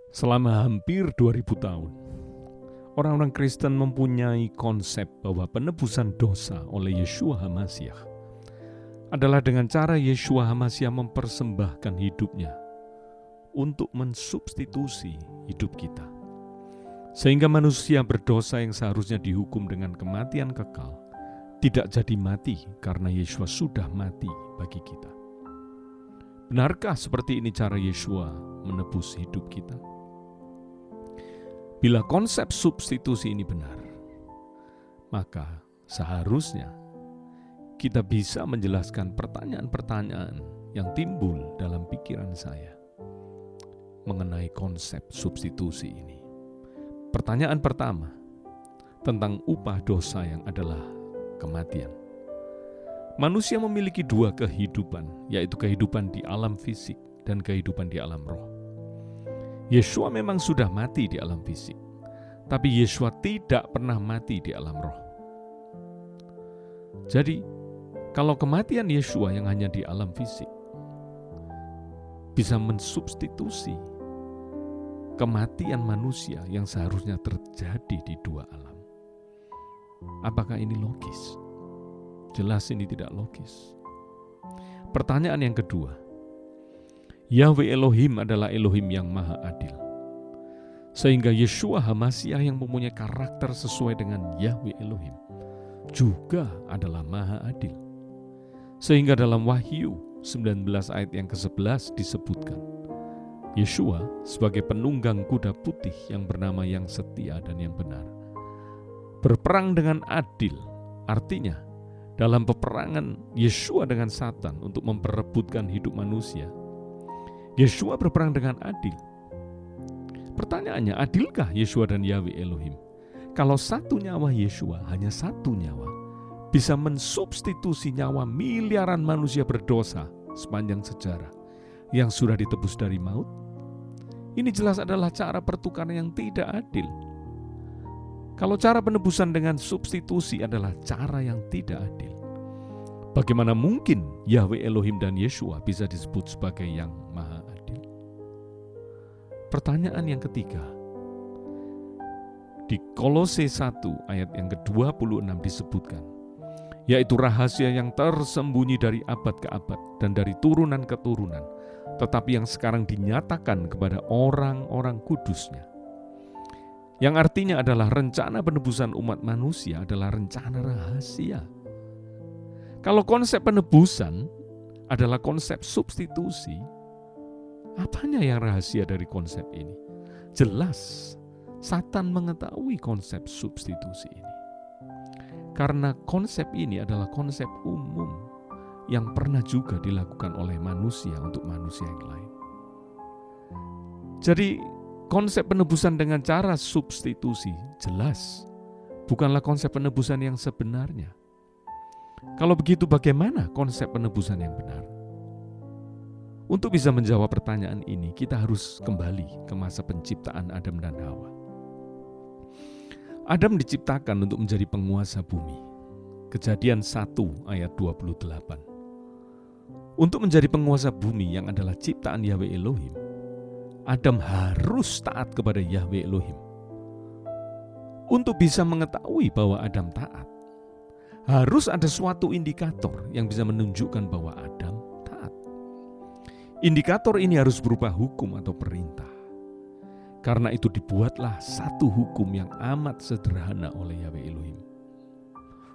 Selama hampir 2000 tahun, orang-orang Kristen mempunyai konsep bahwa penebusan dosa oleh Yeshua HaMashiach adalah dengan cara Yeshua HaMashiach mempersembahkan hidupnya untuk mensubstitusi hidup kita. Sehingga manusia berdosa yang seharusnya dihukum dengan kematian kekal tidak jadi mati karena Yeshua sudah mati bagi kita. Benarkah seperti ini cara Yeshua menebus hidup kita? Bila konsep substitusi ini benar, maka seharusnya kita bisa menjelaskan pertanyaan-pertanyaan yang timbul dalam pikiran saya mengenai konsep substitusi ini. Pertanyaan pertama, tentang upah dosa yang adalah kematian. Manusia memiliki dua kehidupan, yaitu kehidupan di alam fisik dan kehidupan di alam roh. Yeshua memang sudah mati di alam fisik, tapi Yeshua tidak pernah mati di alam roh. Jadi, kalau kematian Yeshua yang hanya di alam fisik bisa mensubstitusi kematian manusia yang seharusnya terjadi di dua alam, apakah ini logis? Jelas ini tidak logis. Pertanyaan yang kedua, Yahweh Elohim adalah Elohim yang maha adil. Sehingga Yeshua HaMashiach yang mempunyai karakter sesuai dengan Yahweh Elohim juga adalah maha adil. Sehingga dalam Wahyu 19 ayat yang ke-11 disebutkan, Yeshua sebagai penunggang kuda putih yang bernama yang setia dan yang benar, berperang dengan adil. Artinya, dalam peperangan Yeshua dengan Satan untuk memperebutkan hidup manusia, Yeshua berperang dengan adil. Pertanyaannya, adilkah Yeshua dan Yahweh Elohim? Kalau satu nyawa Yeshua, hanya satu nyawa, bisa mensubstitusi nyawa miliaran manusia berdosa sepanjang sejarah yang sudah ditebus dari maut? Ini jelas adalah cara pertukaran yang tidak adil. Kalau cara penebusan dengan substitusi adalah cara yang tidak adil, bagaimana mungkin Yahweh Elohim dan Yeshua bisa disebut sebagai yang maha adil? Pertanyaan yang ketiga, di Kolose 1 ayat yang ke-26 disebutkan, yaitu rahasia yang tersembunyi dari abad ke abad dan dari turunan ke turunan, tetapi yang sekarang dinyatakan kepada orang-orang kudusnya. Yang artinya adalah rencana penebusan umat manusia adalah rencana rahasia. Kalau konsep penebusan adalah konsep substitusi, apanya yang rahasia dari konsep ini? Jelas, Satan mengetahui konsep substitusi ini. Karena konsep ini adalah konsep umum yang pernah juga dilakukan oleh manusia untuk manusia yang lain. Jadi, konsep penebusan dengan cara substitusi jelas bukanlah konsep penebusan yang sebenarnya. Kalau begitu, bagaimana konsep penebusan yang benar? Untuk bisa menjawab pertanyaan ini, kita harus kembali ke masa penciptaan Adam dan Hawa. Adam diciptakan untuk menjadi penguasa bumi. Kejadian 1 ayat 28. Untuk menjadi penguasa bumi yang adalah ciptaan Yahweh Elohim, Adam harus taat kepada Yahweh Elohim. Untuk bisa mengetahui bahwa Adam taat, harus ada suatu indikator yang bisa menunjukkan bahwa Adam taat. Indikator ini harus berupa hukum atau perintah. Karena itu dibuatlah satu hukum yang amat sederhana oleh Yahweh Elohim.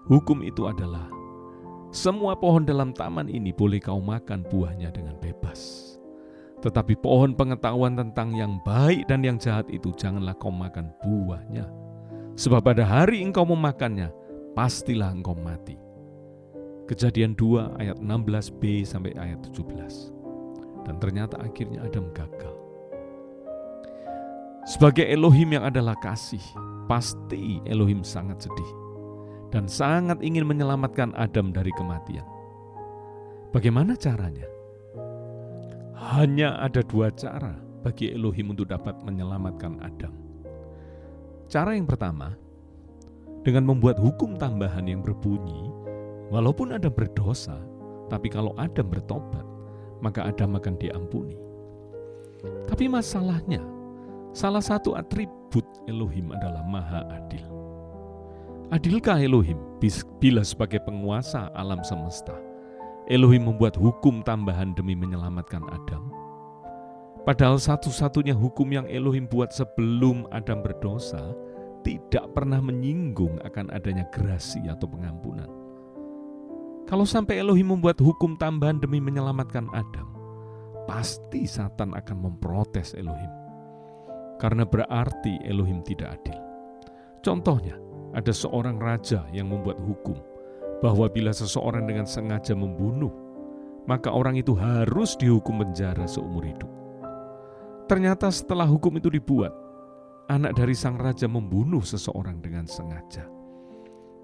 Hukum itu adalah, semua pohon dalam taman ini boleh kau makan buahnya dengan bebas. Tetapi pohon pengetahuan tentang yang baik dan yang jahat itu janganlah kau makan buahnya. Sebab pada hari engkau memakannya, pastilah engkau mati. Kejadian 2 ayat 16b sampai ayat 17. Dan ternyata akhirnya Adam gagal. Sebagai Elohim yang adalah kasih, pasti Elohim sangat sedih dan sangat ingin menyelamatkan Adam dari kematian. Bagaimana caranya? Hanya ada dua cara bagi Elohim untuk dapat menyelamatkan Adam. Cara yang pertama, dengan membuat hukum tambahan yang berbunyi, walaupun Adam berdosa, tapi kalau Adam bertobat, maka Adam akan diampuni. Tapi masalahnya, Salah satu atribut Elohim adalah Maha Adil. Adilkah Elohim bila sebagai penguasa alam semesta, Elohim membuat hukum tambahan demi menyelamatkan Adam? Padahal satu-satunya hukum yang Elohim buat sebelum Adam berdosa tidak pernah menyinggung akan adanya grasi atau pengampunan. Kalau sampai Elohim membuat hukum tambahan demi menyelamatkan Adam, pasti Satan akan memprotes Elohim. Karena berarti Elohim tidak adil. Contohnya, ada seorang raja yang membuat hukum bahwa bila seseorang dengan sengaja membunuh, maka orang itu harus dihukum penjara seumur hidup. Ternyata setelah hukum itu dibuat, anak dari sang raja membunuh seseorang dengan sengaja.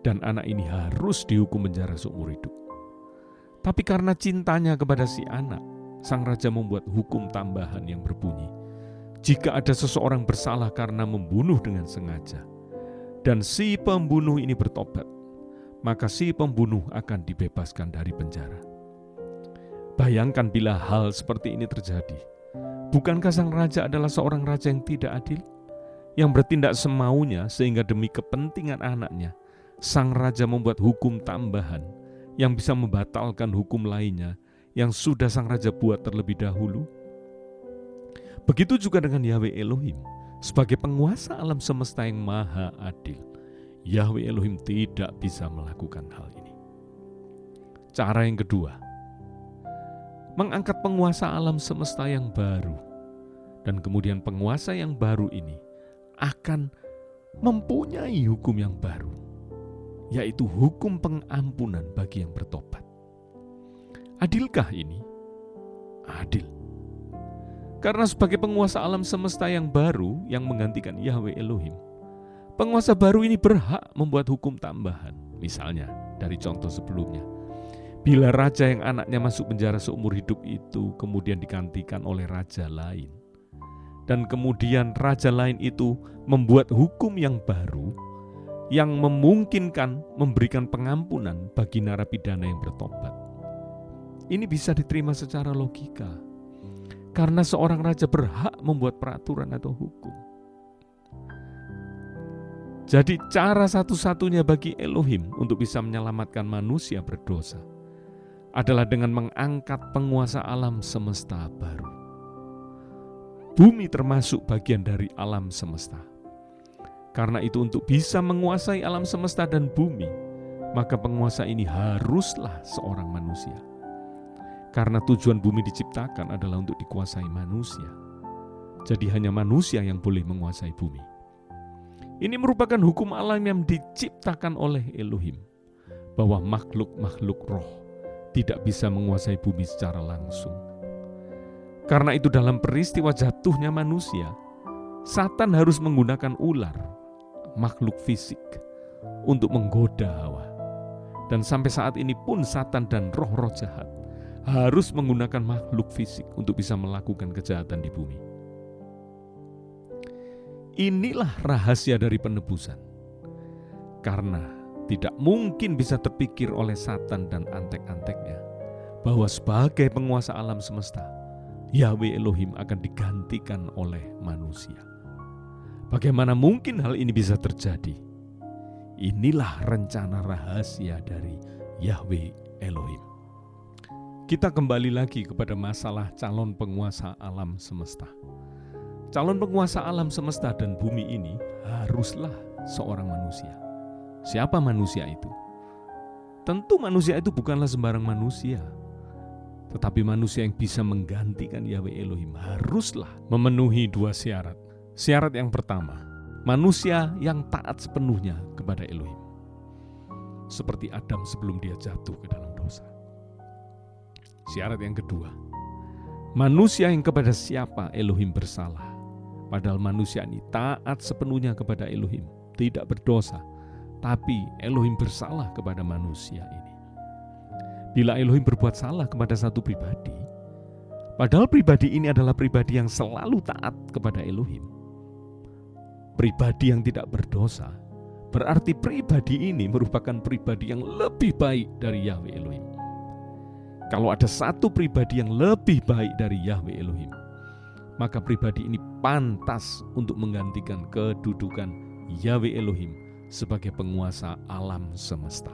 Dan anak ini harus dihukum penjara seumur hidup. Tapi karena cintanya kepada si anak, sang raja membuat hukum tambahan yang berbunyi, jika ada seseorang bersalah karena membunuh dengan sengaja, dan si pembunuh ini bertobat, maka si pembunuh akan dibebaskan dari penjara. Bayangkan bila hal seperti ini terjadi. Bukankah sang raja adalah seorang raja yang tidak adil? Yang bertindak semaunya sehingga demi kepentingan anaknya, sang raja membuat hukum tambahan yang bisa membatalkan hukum lainnya yang sudah sang raja buat terlebih dahulu. Begitu juga dengan Yahweh Elohim, sebagai penguasa alam semesta yang maha adil. Yahweh Elohim tidak bisa melakukan hal ini. Cara yang kedua, mengangkat penguasa alam semesta yang baru. Dan kemudian penguasa yang baru ini akan mempunyai hukum yang baru, yaitu hukum pengampunan bagi yang bertobat. Adilkah ini? Adil. Karena sebagai penguasa alam semesta yang baru yang menggantikan Yahweh Elohim, penguasa baru ini berhak membuat hukum tambahan. Misalnya, dari contoh sebelumnya, bila raja yang anaknya masuk penjara seumur hidup itu kemudian digantikan oleh raja lain, dan kemudian raja lain itu membuat hukum yang baru yang memungkinkan memberikan pengampunan bagi narapidana yang bertobat. Ini bisa diterima secara logika, karena seorang raja berhak membuat peraturan atau hukum. Jadi cara satu-satunya bagi Elohim untuk bisa menyelamatkan manusia berdosa adalah dengan mengangkat penguasa alam semesta baru. Bumi termasuk bagian dari alam semesta. Karena itu untuk bisa menguasai alam semesta dan bumi, maka penguasa ini haruslah seorang manusia. Karena tujuan bumi diciptakan adalah untuk dikuasai manusia. Jadi hanya manusia yang boleh menguasai bumi. Ini merupakan hukum alam yang diciptakan oleh Elohim, bahwa makhluk-makhluk roh tidak bisa menguasai bumi secara langsung. Karena itu dalam peristiwa jatuhnya manusia, Satan harus menggunakan ular, makhluk fisik, untuk menggoda Hawa. Dan sampai saat ini pun Satan dan roh-roh jahat harus menggunakan makhluk fisik untuk bisa melakukan kejahatan di bumi. Inilah rahasia dari penebusan. Karena tidak mungkin bisa terpikir oleh Satan dan antek-anteknya bahwa sebagai penguasa alam semesta, Yahweh Elohim akan digantikan oleh manusia. Bagaimana mungkin hal ini bisa terjadi? Inilah rencana rahasia dari Yahweh Elohim. Kita kembali lagi kepada masalah calon penguasa alam semesta. Calon penguasa alam semesta dan bumi ini haruslah seorang manusia. Siapa manusia itu? Tentu manusia itu bukanlah sembarang manusia, tetapi manusia yang bisa menggantikan Yahweh Elohim haruslah memenuhi dua syarat. Syarat yang pertama, manusia yang taat sepenuhnya kepada Elohim, seperti Adam sebelum dia jatuh ke dalam dosa. Syarat yang kedua, manusia yang kepada siapa Elohim bersalah, padahal manusia ini taat sepenuhnya kepada Elohim, tidak berdosa, tapi Elohim bersalah kepada manusia ini. Bila Elohim berbuat salah kepada satu pribadi, padahal pribadi ini adalah pribadi yang selalu taat kepada Elohim, pribadi yang tidak berdosa, berarti pribadi ini merupakan pribadi yang lebih baik dari Yahweh Elohim. Kalau ada satu pribadi yang lebih baik dari Yahweh Elohim, maka pribadi ini pantas untuk menggantikan kedudukan Yahweh Elohim sebagai penguasa alam semesta.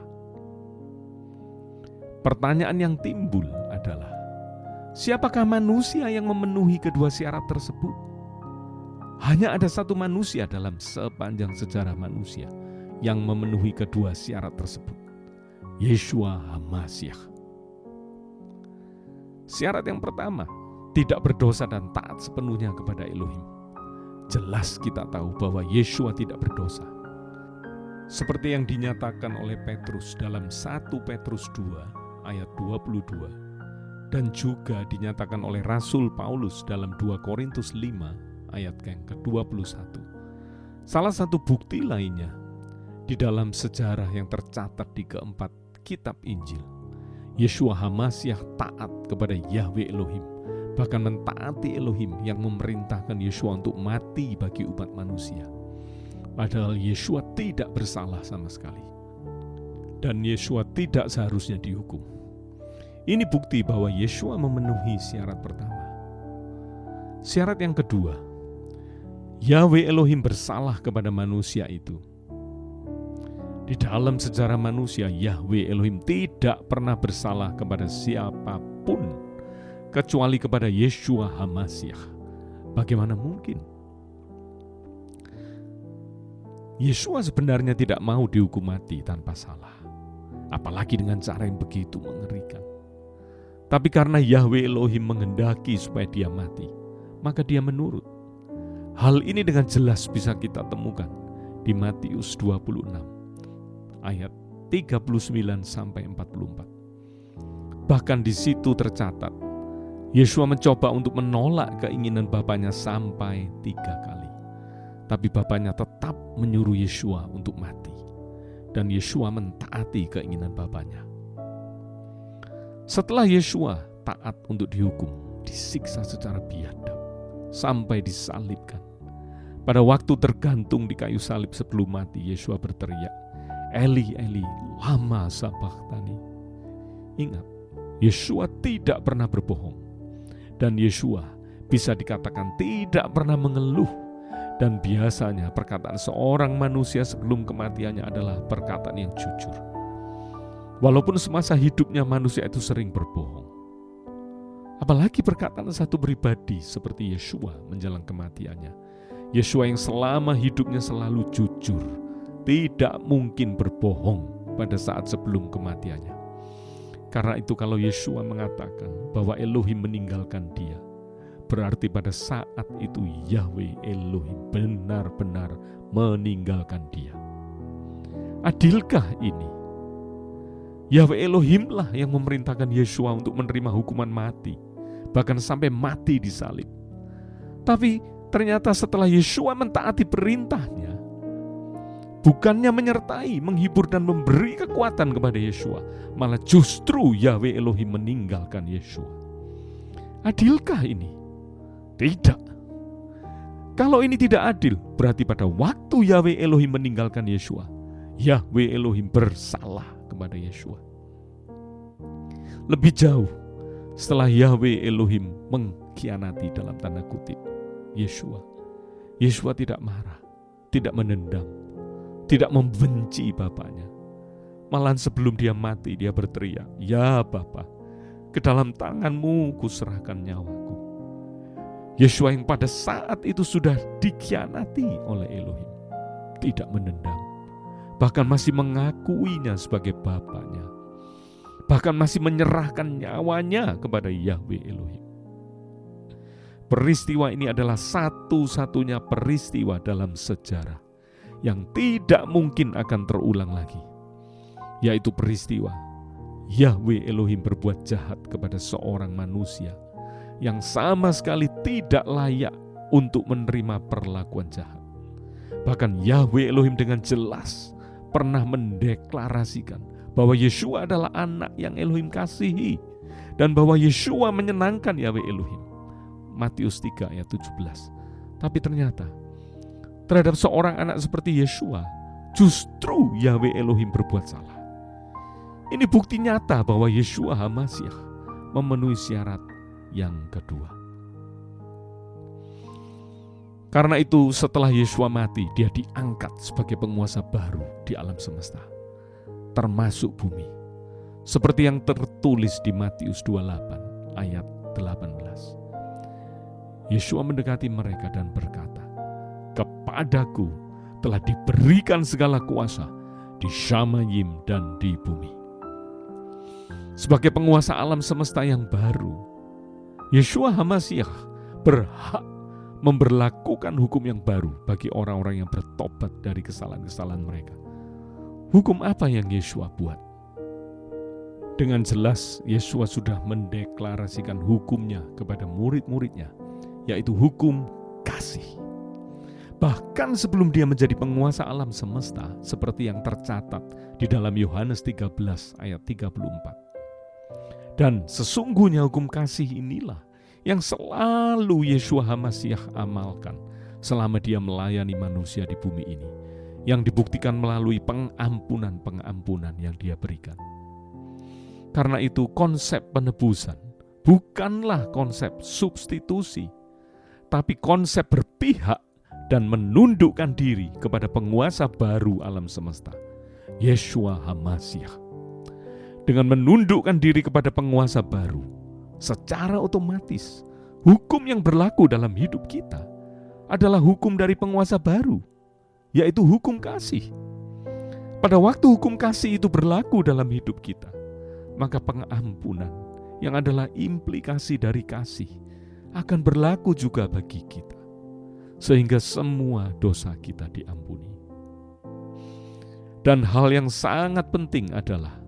Pertanyaan yang timbul adalah, siapakah manusia yang memenuhi kedua syarat tersebut? Hanya ada satu manusia dalam sepanjang sejarah manusia yang memenuhi kedua syarat tersebut, Yeshua HaMashiach. Syarat yang pertama, tidak berdosa dan taat sepenuhnya kepada Elohim. Jelas kita tahu bahwa Yeshua tidak berdosa. Seperti yang dinyatakan oleh Petrus dalam 1 Petrus 2 ayat 22 dan juga dinyatakan oleh Rasul Paulus dalam 2 Korintus 5 ayat yang ke-21. Salah satu bukti lainnya di dalam sejarah yang tercatat di keempat kitab Injil, Yeshua HaMashiach taat kepada Yahweh Elohim, bahkan mentaati Elohim yang memerintahkan Yeshua untuk mati bagi umat manusia. Padahal Yeshua tidak bersalah sama sekali. Dan Yeshua tidak seharusnya dihukum. Ini bukti bahwa Yeshua memenuhi syarat pertama. Syarat yang kedua, Yahweh Elohim bersalah kepada manusia itu. Di dalam sejarah manusia, Yahweh Elohim tidak pernah bersalah kepada siapapun kecuali kepada Yeshua HaMashiach. Bagaimana mungkin? Yeshua sebenarnya tidak mau dihukum mati tanpa salah, apalagi dengan cara yang begitu mengerikan. Tapi karena Yahweh Elohim menghendaki supaya dia mati, maka dia menurut. Hal ini dengan jelas bisa kita temukan di Matius 26 ayat 39 sampai 44. Bahkan di situ tercatat, Yeshua mencoba untuk menolak keinginan Bapaknya sampai 3 kali. Tapi Bapaknya tetap menyuruh Yeshua untuk mati. Dan Yeshua mentaati keinginan Bapaknya. Setelah Yeshua taat untuk dihukum, disiksa secara biadab, sampai disalibkan. Pada waktu tergantung di kayu salib sebelum mati, Yeshua berteriak, Eli, Eli, lama sabachthani. Ingat, Yeshua tidak pernah berbohong. Dan Yeshua bisa dikatakan tidak pernah mengeluh. Dan biasanya perkataan seorang manusia sebelum kematiannya adalah perkataan yang jujur. Walaupun semasa hidupnya manusia itu sering berbohong. Apalagi perkataan satu pribadi seperti Yeshua menjelang kematiannya. Yeshua yang selama hidupnya selalu jujur, tidak mungkin berbohong pada saat sebelum kematiannya. Karena itu kalau Yeshua mengatakan bahwa Elohim meninggalkan dia, berarti pada saat itu Yahweh Elohim benar-benar meninggalkan dia. Adilkah ini? Yahweh Elohimlah yang memerintahkan Yeshua untuk menerima hukuman mati, bahkan sampai mati di salib. Tapi ternyata setelah Yeshua mentaati perintahnya, bukannya menyertai, menghibur dan memberi kekuatan kepada Yeshua, malah justru Yahweh Elohim meninggalkan Yeshua. Adilkah ini? Tidak. Kalau ini tidak adil, berarti pada waktu Yahweh Elohim meninggalkan Yeshua, Yahweh Elohim bersalah kepada Yeshua. Lebih jauh, setelah Yahweh Elohim mengkhianati dalam tanda kutip Yeshua, Yeshua tidak marah, tidak menendam, tidak membenci Bapaknya. Malahan sebelum dia mati, dia berteriak, "Ya Bapa, ke dalam tangan-Mu kuserahkan nyawaku." Yeshua yang pada saat itu sudah dikhianati oleh Elohim, tidak menendam, bahkan masih mengakuinya sebagai Bapaknya, bahkan masih menyerahkan nyawanya kepada Yahweh Elohim. Peristiwa ini adalah satu-satunya peristiwa dalam sejarah yang tidak mungkin akan terulang lagi, yaitu peristiwa Yahweh Elohim berbuat jahat kepada seorang manusia yang sama sekali tidak layak untuk menerima perlakuan jahat. Bahkan Yahweh Elohim dengan jelas pernah mendeklarasikan bahwa Yeshua adalah anak yang Elohim kasihi dan bahwa Yeshua menyenangkan Yahweh Elohim. Matius 3 ayat 17. Tapi ternyata terhadap seorang anak seperti Yeshua, justru Yahweh Elohim berbuat salah. Ini bukti nyata bahwa Yeshua HaMashiach memenuhi syarat yang kedua. Karena itu setelah Yeshua mati, dia diangkat sebagai penguasa baru di alam semesta, termasuk bumi. Seperti yang tertulis di Matius 28 ayat 18. Yeshua mendekati mereka dan berkata, "Kepadaku telah diberikan segala kuasa di Shamayim dan di bumi." Sebagai penguasa alam semesta yang baru, Yeshua HaMashiach berhak memberlakukan hukum yang baru bagi orang-orang yang bertobat dari kesalahan-kesalahan mereka. Hukum apa yang Yeshua buat? Dengan jelas Yeshua sudah mendeklarasikan hukumnya kepada murid-muridnya, yaitu hukum kasih. Bahkan sebelum dia menjadi penguasa alam semesta, seperti yang tercatat di dalam Yohanes 13 ayat 34. Dan sesungguhnya hukum kasih inilah yang selalu Yeshua HaMashiach amalkan selama dia melayani manusia di bumi ini, yang dibuktikan melalui pengampunan-pengampunan yang dia berikan. Karena itu konsep penebusan bukanlah konsep substitusi, tapi konsep berpihak dan menundukkan diri kepada penguasa baru alam semesta, Yeshua HaMashiach. Dengan menundukkan diri kepada penguasa baru, secara otomatis hukum yang berlaku dalam hidup kita adalah hukum dari penguasa baru, yaitu hukum kasih. Pada waktu hukum kasih itu berlaku dalam hidup kita, maka pengampunan yang adalah implikasi dari kasih akan berlaku juga bagi kita, sehingga semua dosa kita diampuni. Dan hal yang sangat penting adalah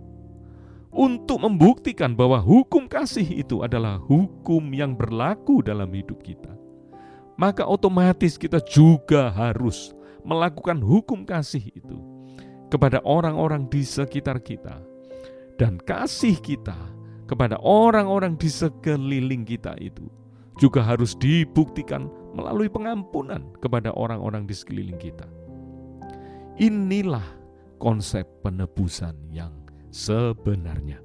untuk membuktikan bahwa hukum kasih itu adalah hukum yang berlaku dalam hidup kita, maka otomatis kita juga harus melakukan hukum kasih itu kepada orang-orang di sekitar kita. Dan kasih kita kepada orang-orang di sekeliling kita itu juga harus dibuktikan melalui pengampunan kepada orang-orang di sekeliling kita. Inilah konsep penebusan yang sebenarnya.